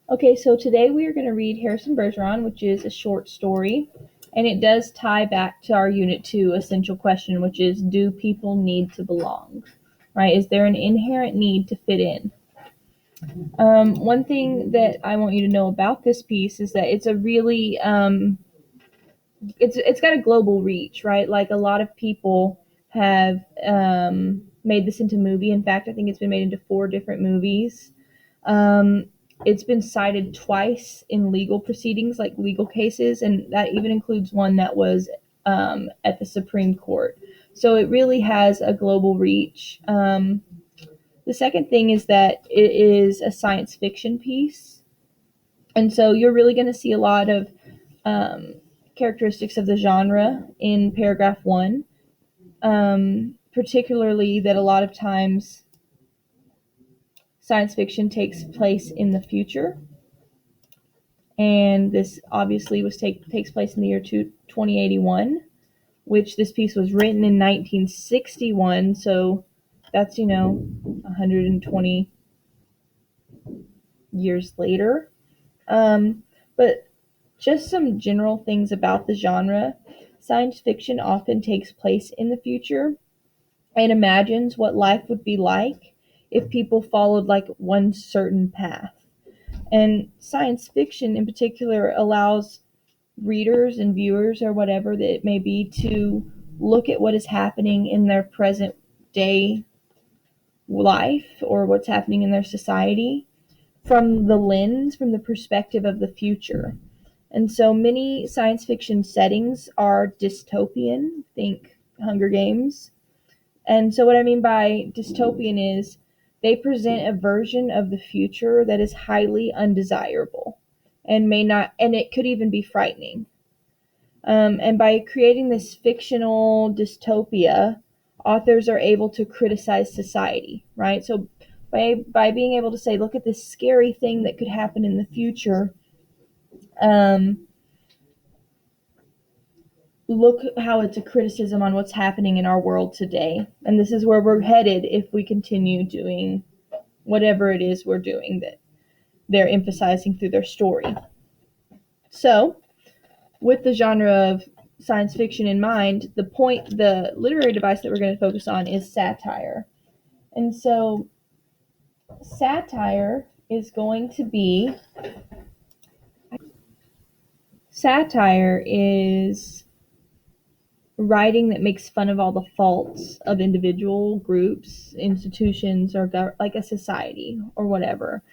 Okay, so today we are going to read Harrison Bergeron, which is a short story, and it does tie back to our Unit 2 essential question, which is, do people need to belong? Right? Is there an inherent need to fit in? One thing that I want you to know about this piece is that it's a really it's got a global reach, right? Like a lot of people have made this into a movie. In fact, I think it's been made into 4 different movies. Um, it's been cited twice in legal proceedings, like legal cases, and that even includes one that was at the Supreme Court. So it really has a global reach. The second thing is that it is a science fiction piece. And so you're really going to see a lot of um, characteristics of the genre in paragraph 1, particularly that a lot of times science fiction takes place in the future. And this obviously takes place in the year 2081, which this piece was written in 1961. So that's 120 years later. But just some general things about the genre. Science fiction often takes place in the future and imagines what life would be like if people followed like one certain path. And science fiction in particular allows readers and viewers or whatever that it may be to look at what is happening in their present day life or what's happening in their society from the perspective of the future. And so many science fiction settings are dystopian. Think Hunger Games. And so what I mean by dystopian is they present a version of the future that is highly undesirable and may not, and it could even be frightening. And by creating this fictional dystopia, authors are able to criticize society, right? So by being able to say, look at this scary thing that could happen in the future, um, look how it's a criticism on what's happening in our world today. And this is where we're headed if we continue doing whatever it is we're doing that they're emphasizing through their story. So, with the genre of science fiction in mind, the literary device that we're going to focus on is satire. And so, satire is going to be satire is writing that makes fun of all the faults of individual groups, institutions, or like a society or whatever.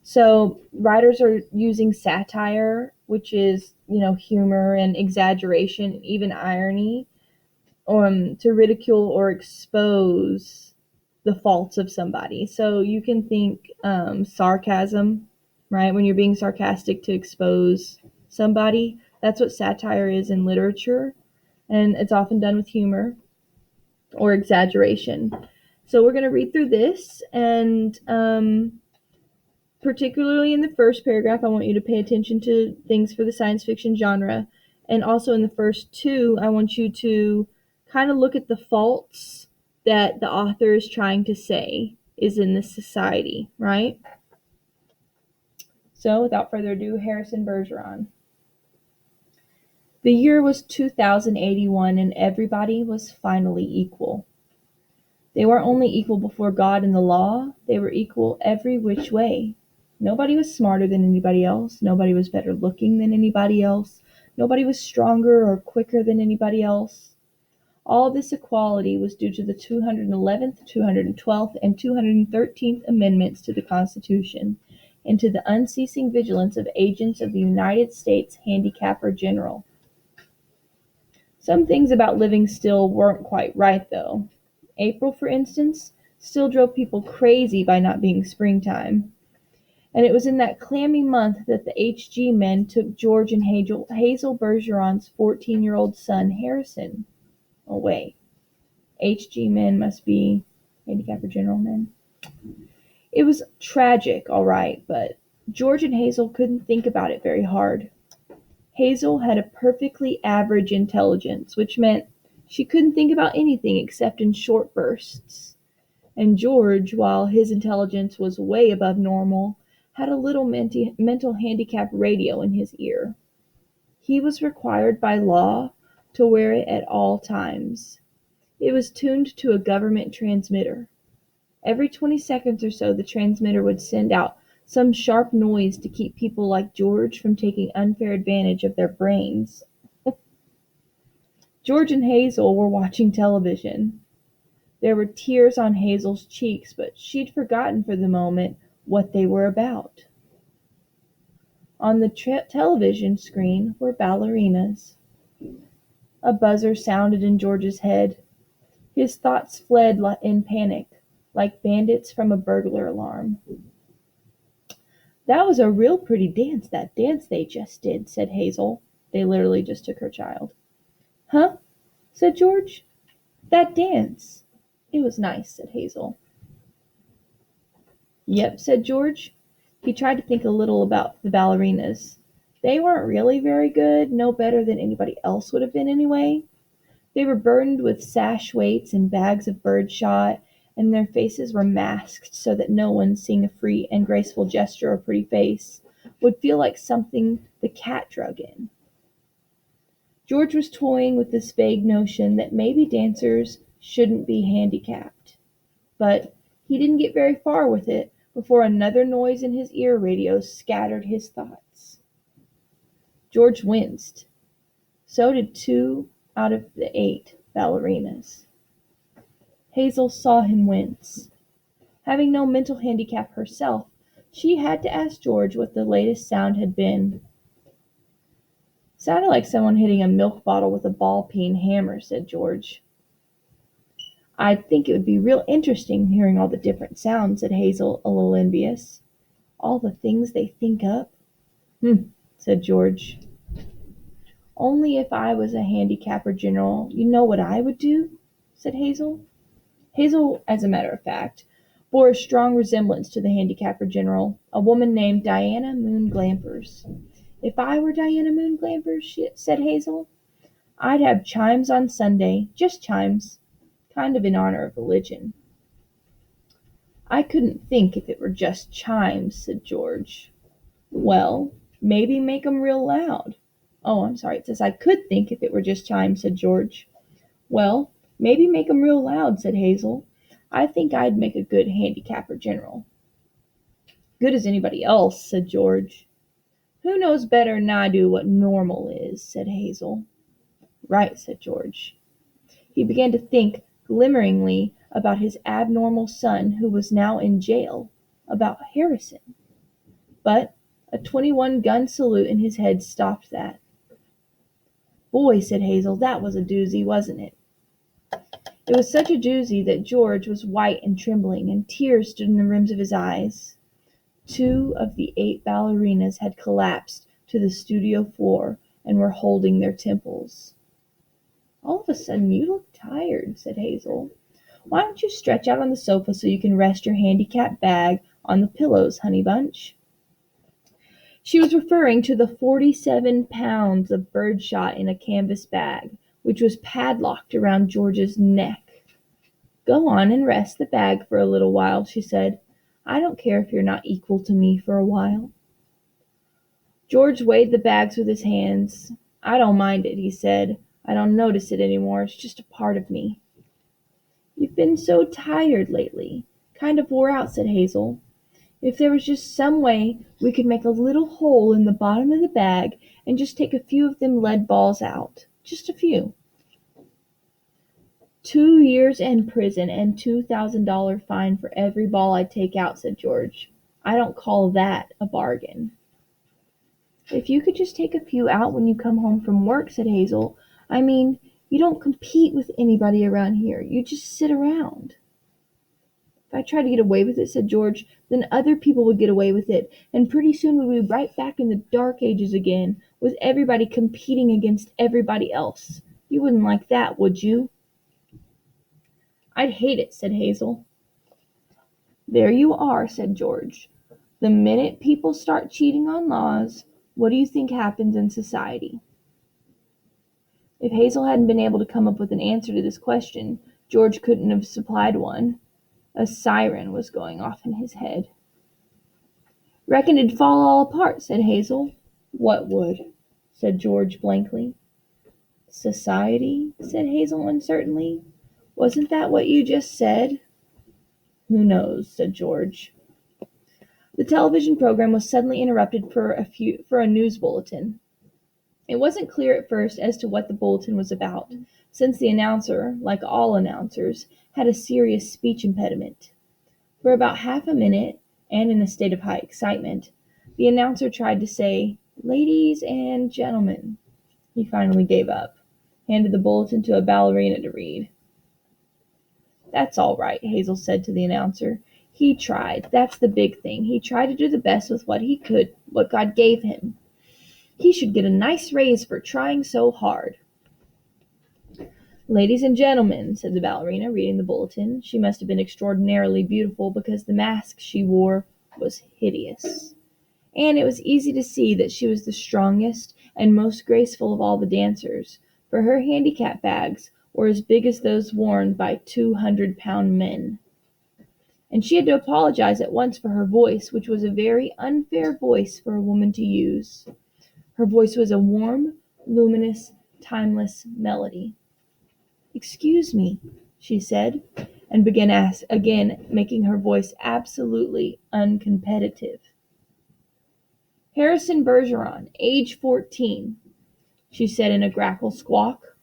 So writers are using satire, which is humor and exaggeration, even irony, to ridicule or expose the faults of somebody. So you can think sarcasm, right? When you're being sarcastic to expose somebody, that's what satire is in literature, and it's often done with humor or exaggeration. So we're going to read through this, and particularly in the first paragraph, I want you to pay attention to things for the science fiction genre. And also in the first 2, I want you to kind of look at the faults that the author is trying to say is in this society, right? So without further ado, Harrison Bergeron. The year was 2081 and everybody was finally equal. They weren't only equal before God and the law, they were equal every which way. Nobody was smarter than anybody else. Nobody was better looking than anybody else. Nobody was stronger or quicker than anybody else. All this equality was due to the 211th, 212th, and 213th Amendments to the Constitution, and to the unceasing vigilance of agents of the United States Handicapper General. Some things about living still weren't quite right, though. April, for instance, still drove people crazy by not being springtime. And it was in that clammy month that the HG men took George and Hazel Bergeron's 14-year-old son, Harrison, away. HG men must be handicapper general men. It was tragic, all right, but George and Hazel couldn't think about it very hard. Hazel had a perfectly average intelligence, which meant she couldn't think about anything except in short bursts. And George, while his intelligence was way above normal, had a little mental handicap radio in his ear. He was required by law to wear it at all times. It was tuned to a government transmitter. Every 20 seconds or so, the transmitter would send out some sharp noise to keep people like George from taking unfair advantage of their brains. George and Hazel were watching television. There were tears on Hazel's cheeks, but she'd forgotten for the moment what they were about. On the television screen were ballerinas. A buzzer sounded in George's head. His thoughts fled in panic, like bandits from a burglar alarm. "That was a real pretty dance, that dance they just did," said Hazel. They literally just took her child. "Huh?" said George. "That dance." "It was nice," said Hazel. "Yep," said George. He tried to think a little about the ballerinas. They weren't really very good, no better than anybody else would have been anyway. They were burdened with sash weights and bags of birdshot, and their faces were masked so that no one, seeing a free and graceful gesture or pretty face, would feel like something the cat drug in. George was toying with this vague notion that maybe dancers shouldn't be handicapped. But he didn't get very far with it before another noise in his ear radio scattered his thoughts. George winced. So did 2 out of the 8 ballerinas. Hazel saw him wince. Having no mental handicap herself, she had to ask George what the latest sound had been. "Sounded like someone hitting a milk bottle with a ball-peen hammer," said George. "I'd think it would be real interesting hearing all the different sounds," said Hazel, a little envious. "All the things they think up." Said George. "Only if I was a handicapper general, you know what I would do?" said Hazel. Hazel, as a matter of fact, bore a strong resemblance to the handicapper general, a woman named Diana Moon Glampers. "If I were Diana Moon Glampers," said Hazel, "I'd have chimes on Sunday, just chimes, kind of in honor of religion." "I couldn't think if it were just chimes," said George. "Well, maybe make 'em real loud." "Oh, I'm sorry, it says I could think if it were just chimes," said George. "Well, maybe make 'em real loud," said Hazel. "I think I'd make a good handicapper general." "Good as anybody else," said George. "Who knows better'n I do what normal is?" said Hazel. "Right," said George. He began to think glimmeringly about his abnormal son who was now in jail, about Harrison. But a 21-gun salute in his head stopped that. "Boy," said Hazel, "that was a doozy, wasn't it?" It was such a doozy that George was white and trembling, and tears stood in the rims of his eyes. 2 of the 8 ballerinas had collapsed to the studio floor and were holding their temples. "All of a sudden you look tired," said Hazel. "Why don't you stretch out on the sofa so you can rest your handicap bag on the pillows, honey bunch?" She was referring to the 47 pounds of birdshot in a canvas bag, which was padlocked around George's neck. "Go on and rest the bag for a little while," she said. "I don't care if you're not equal to me for a while." George weighed the bags with his hands. "I don't mind it," he said. "I don't notice it anymore. It's just a part of me." "You've been so tired lately. Kind of wore out," said Hazel. "If there was just some way we could make a little hole in the bottom of the bag and just take a few of them lead balls out. Just a few." 2 years in prison and $2,000 fine for every ball I take out," said George. "I don't call that a bargain." "If you could just take a few out when you come home from work," said Hazel. "I mean, you don't compete with anybody around here. You just sit around." "If I tried to get away with it," said George, "then other people would get away with it, and pretty soon we'd be right back in the dark ages again, with everybody competing against everybody else. You wouldn't like that, would you?" "I'd hate it," said Hazel. "There you are," said George. "The minute people start cheating on laws, what do you think happens in society?" If Hazel hadn't been able to come up with an answer to this question, George couldn't have supplied one. A siren was going off in his head. "Reckon it'd fall all apart," said Hazel. "What would?" said George blankly. "Society?" said Hazel uncertainly. "Wasn't that what you just said?" "Who knows?" said George. The television program was suddenly interrupted for a news bulletin. It wasn't clear at first as to what the bulletin was about, since the announcer, like all announcers, had a serious speech impediment. For about half a minute, and in a state of high excitement, the announcer tried to say, "Ladies and gentlemen." He finally gave up, handed the bulletin to a ballerina to read. "That's all right," Hazel said to the announcer. "He tried. That's the big thing. He tried to do the best with what he could, what God gave him. He should get a nice raise for trying so hard." "Ladies and gentlemen," said the ballerina, reading the bulletin. She must have been extraordinarily beautiful because the mask she wore was hideous. And it was easy to see that she was the strongest and most graceful of all the dancers, for her handicap bags were as big as those worn by 200-pound men. And she had to apologize at once for her voice, which was a very unfair voice for a woman to use. Her voice was a warm, luminous, timeless melody. "Excuse me," she said, and began again, making her voice absolutely uncompetitive. "Harrison Bergeron, age 14, she said in a grackle squawk,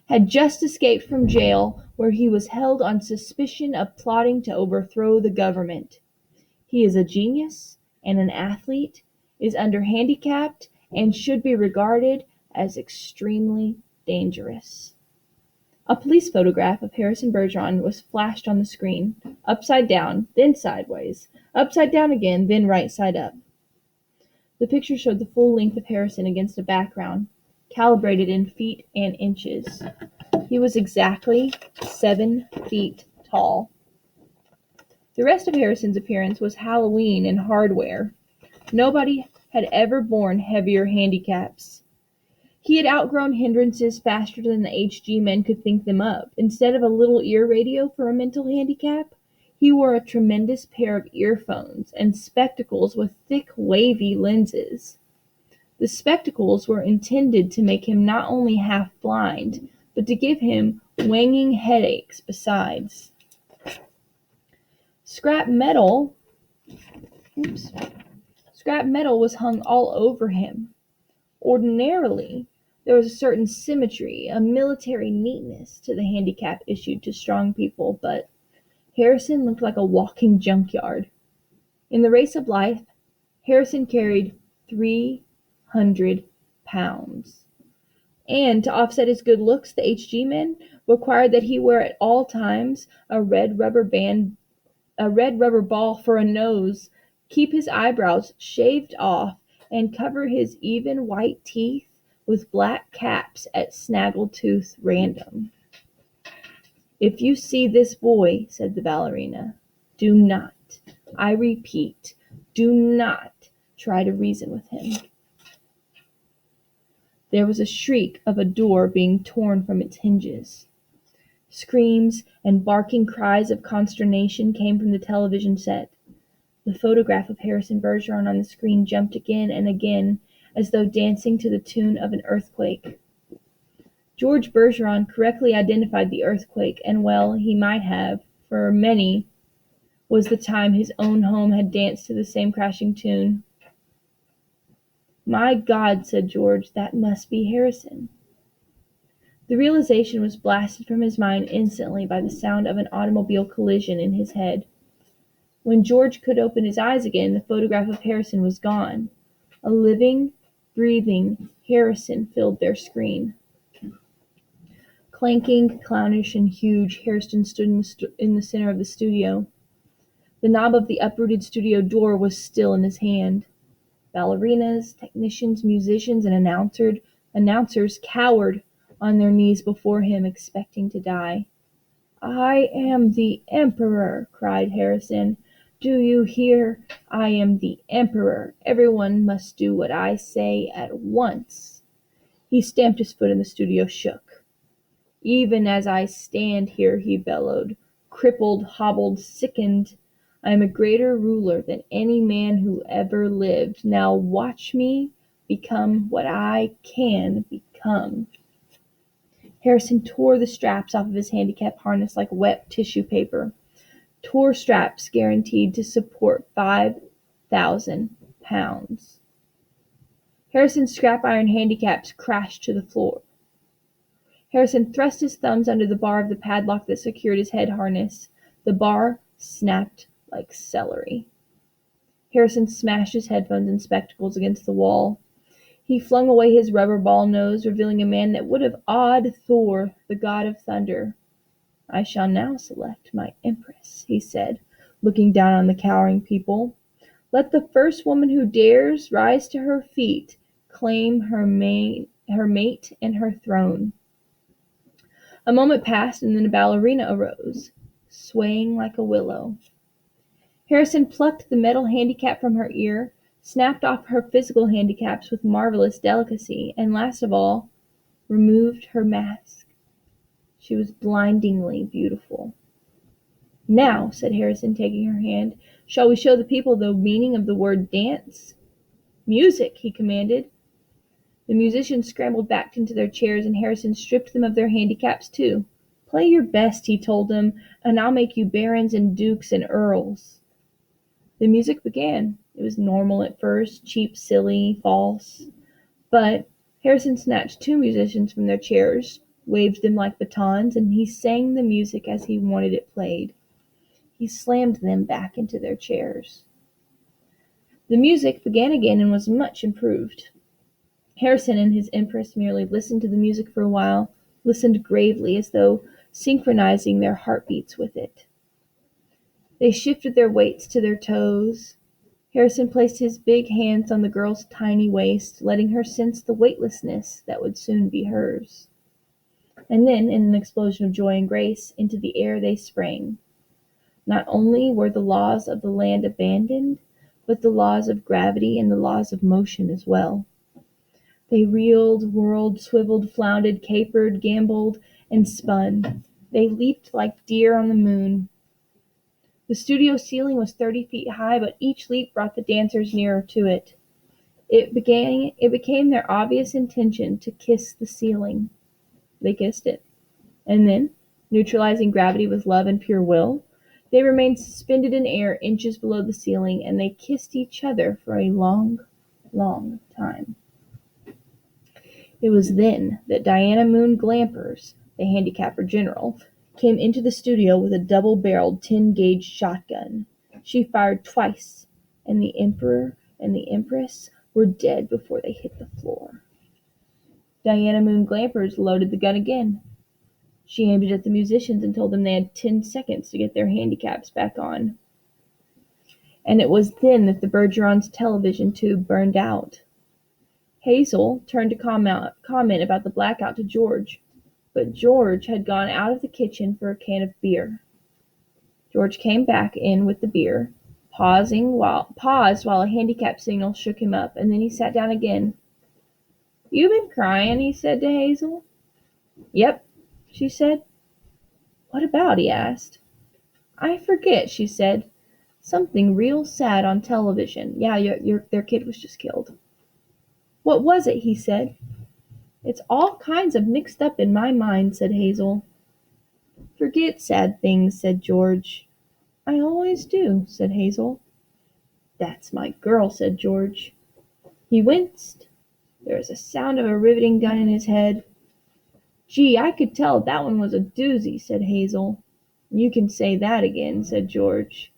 "had just escaped from jail where he was held on suspicion of plotting to overthrow the government. He is a genius and an athlete, is underhandicapped, and should be regarded as extremely dangerous." A police photograph of Harrison Bergeron was flashed on the screen, upside down, then sideways, upside down again, then right side up. The picture showed the full length of Harrison against a background, calibrated in feet and inches. He was exactly 7 feet tall. The rest of Harrison's appearance was Halloween and hardware. Nobody had ever borne heavier handicaps. He had outgrown hindrances faster than the HG men could think them up. Instead of a little ear radio for a mental handicap, he wore a tremendous pair of earphones and spectacles with thick, wavy lenses. The spectacles were intended to make him not only half blind, but to give him wanging headaches besides. Scrap metal was hung all over him. Ordinarily, there was a certain symmetry, a military neatness to the handicap issued to strong people, but Harrison looked like a walking junkyard. In the race of life, Harrison carried 300 pounds. And to offset his good looks, the HG men required that he wear at all times a red rubber ball for a nose, keep his eyebrows shaved off, and cover his even white teeth with black caps at snaggletooth random. "If you see this boy," said the ballerina, "do not, I repeat, do not try to reason with him." There was a shriek of a door being torn from its hinges. Screams and barking cries of consternation came from the television set. The photograph of Harrison Bergeron on the screen jumped again and again, as though dancing to the tune of an earthquake. George Bergeron correctly identified the earthquake, and well he might have, for many was the time his own home had danced to the same crashing tune. "My God," said George, "that must be Harrison." The realization was blasted from his mind instantly by the sound of an automobile collision in his head. When George could open his eyes again, the photograph of Harrison was gone. A living, breathing Harrison filled their screen. Clanking, clownish, and huge, Harrison stood in the center of the studio. The knob of the uprooted studio door was still in his hand. Ballerinas, technicians, musicians, and announcers cowered on their knees before him, expecting to die. "I am the Emperor," cried Harrison. "Do you hear? I am the Emperor. Everyone must do what I say at once." He stamped his foot and the studio shook. "Even as I stand here," he bellowed, "crippled, hobbled, sickened, I am a greater ruler than any man who ever lived. Now watch me become what I can become." Harrison tore the straps off of his handicap harness like wet tissue paper. Tore straps guaranteed to support 5,000 pounds. Harrison's scrap iron handicaps crashed to the floor. Harrison thrust his thumbs under the bar of the padlock that secured his head harness. The bar snapped like celery. Harrison smashed his headphones and spectacles against the wall. He flung away his rubber ball nose, revealing a man that would have awed Thor, the god of thunder. "I shall now select my empress," he said, looking down on the cowering people. "Let the first woman who dares rise to her feet, claim her mate and her throne." A moment passed, and then a ballerina arose, swaying like a willow. Harrison plucked the metal handicap from her ear, snapped off her physical handicaps with marvelous delicacy, and last of all, removed her mask. She was blindingly beautiful. "Now," said Harrison, taking her hand, "shall we show the people the meaning of the word dance?" "Music!" he commanded. The musicians scrambled back into their chairs, and Harrison stripped them of their handicaps too. "Play your best," he told them, "and I'll make you barons and dukes and earls." The music began. It was normal at first, cheap, silly, false. But Harrison snatched two musicians from their chairs, waved them like batons, and he sang the music as he wanted it played. He slammed them back into their chairs. The music began again and was much improved. Harrison and his empress merely listened to the music for a while, listened gravely as though synchronizing their heartbeats with it. They shifted their weights to their toes. Harrison placed his big hands on the girl's tiny waist, letting her sense the weightlessness that would soon be hers. And then, in an explosion of joy and grace, into the air they sprang. Not only were the laws of the land abandoned, but the laws of gravity and the laws of motion as well. They reeled, whirled, swiveled, floundered, capered, gamboled, and spun. They leaped like deer on the moon. The studio ceiling was 30 feet high, but each leap brought the dancers nearer to it. It became their obvious intention to kiss the ceiling. They kissed it. And then, neutralizing gravity with love and pure will, they remained suspended in air inches below the ceiling, and they kissed each other for a long, long time. It was then that Diana Moon Glampers, the handicapper general, came into the studio with a double-barreled 10-gauge shotgun. She fired twice, and the emperor and the empress were dead before they hit the floor. Diana Moon Glampers loaded the gun again. She aimed it at the musicians and told them they had 10 seconds to get their handicaps back on. And it was then that the Bergeron's television tube burned out. Hazel turned to comment about the blackout to George, but George had gone out of the kitchen for a can of beer. George came back in with the beer, paused while a handicap signal shook him up, and then he sat down again. "You been crying?" he said to Hazel. "Yep," she said. "What about?" he asked. "I forget," she said. "Something real sad on television. Yeah, their kid was just killed." "What was it?" he said. "It's all kinds of mixed up in my mind," said Hazel. "Forget sad things," said George. "I always do," said Hazel. "That's my girl," said George. He winced. There was a sound of a riveting gun in his head. "Gee, I could tell that one was a doozy," said Hazel. "You can say that again," said George.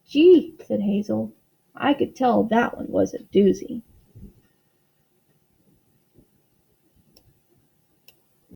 "Gee," said Hazel, "I could tell that one was a doozy."